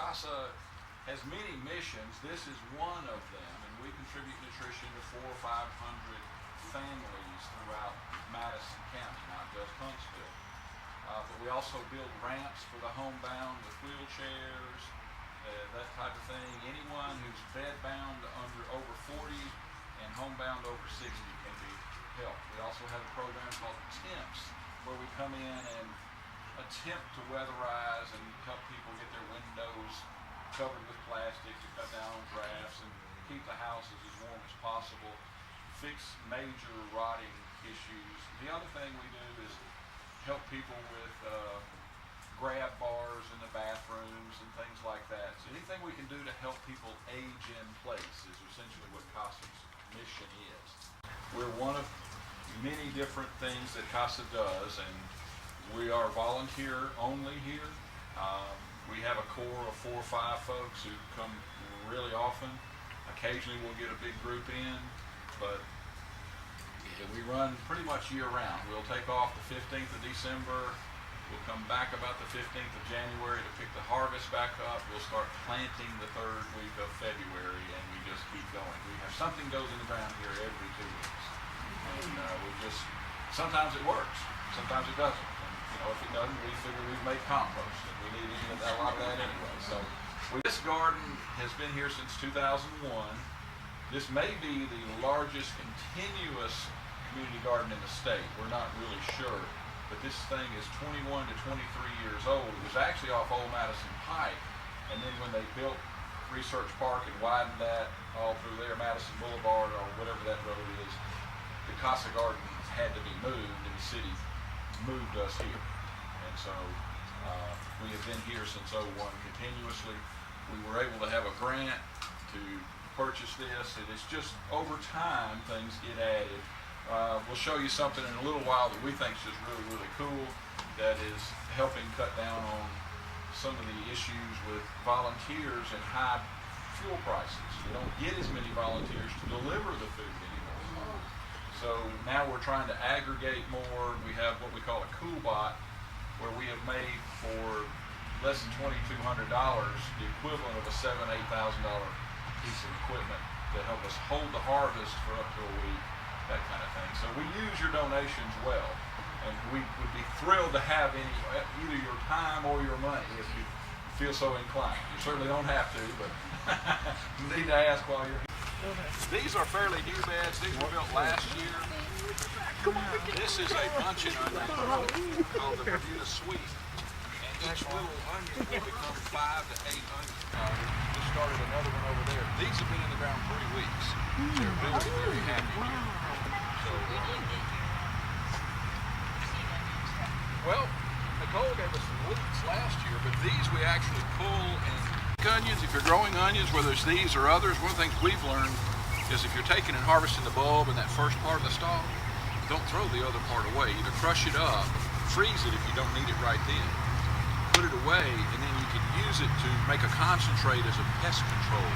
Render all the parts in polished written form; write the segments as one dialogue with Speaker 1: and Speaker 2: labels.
Speaker 1: CASA has many missions. This is one of them, and we contribute nutrition to 400 or 500 families throughout Madison County, not just Huntsville. But we also build ramps for the homebound with wheelchairs, that type of thing. Anyone who's bedbound over 40 and homebound over 60 can be helped. We also have a program called Attempts, where we come in and attempt to weatherize and help people get their windows covered with plastic to cut down on drafts and keep the houses as warm as possible, fix major rotting issues. The other thing we do is help people with grab bars in the bathrooms and things like that. So anything we can do to help people age in place is essentially what CASA's mission is. We're one of many different things that CASA does, and we are volunteer only here. We have a core of 4 or 5 folks who come really often. Occasionally we'll get a big group in, but we run pretty much year round. We'll take off the 15th of December. We'll come back about the 15th of January to pick the harvest back up. We'll start planting the 3rd week of February, and we just keep going. We have something goes in the ground here every 2 weeks. And sometimes it works, sometimes it doesn't. And, if it doesn't, we figure we've made compost, and we need a lot of that anyway. So this garden has been here since 2001. This may be the largest continuous community garden in the state. We're not really sure, but this thing is 21 to 23 years old. It was actually off Old Madison Pike, and then when they built Research Park and widened that all through there, Madison Boulevard or whatever that road is, the CASA Garden had to be moved, and the city moved us here. And so we have been here since '01 continuously. We were able to have a grant to purchase this. It is just over time things get added. We'll show you something in a little while that we think is just really, really cool, that is helping cut down on some of the issues with volunteers and high fuel prices. We don't get as many volunteers to deliver the food anymore. So now we're trying to aggregate more. We have what we call a cool bot, where we have made for less than $2,200 the equivalent of a $7,000 to $8,000 piece of equipment to help us hold the harvest for up to a week, that kind of thing. So we use your donations well, and we would be thrilled to have either your time or your money if you feel so inclined. You certainly don't have to, but you need to ask while you're here. These are fairly new beds. These were built last year. This is a bunching onion called the Bermuda Sweet. And each little onion will become 5 to 8 onions. We just started another one over there. These have been in the ground 3 weeks. They're very, very happy here. So, well, Nicole gave us some leeks last year, but these we actually pull and onions. If you're growing onions, whether it's these or others, one of the things we've learned is if you're taking and harvesting the bulb in that first part of the stalk, don't throw the other part away. Either crush it up, freeze it if you don't need it right then, put it away, and then you can use it to make a concentrate as a pest control.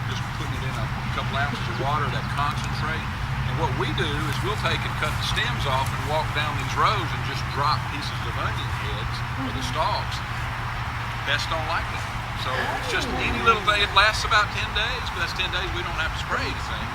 Speaker 1: Just putting it in a couple ounces of water, that concentrate. And what we do is we'll take and cut the stems off and walk down these rows and just drop pieces of onion heads or the stalks. Pests don't like that. So it's just any little thing. It lasts about 10 days, but that's 10 days we don't have to spray anything.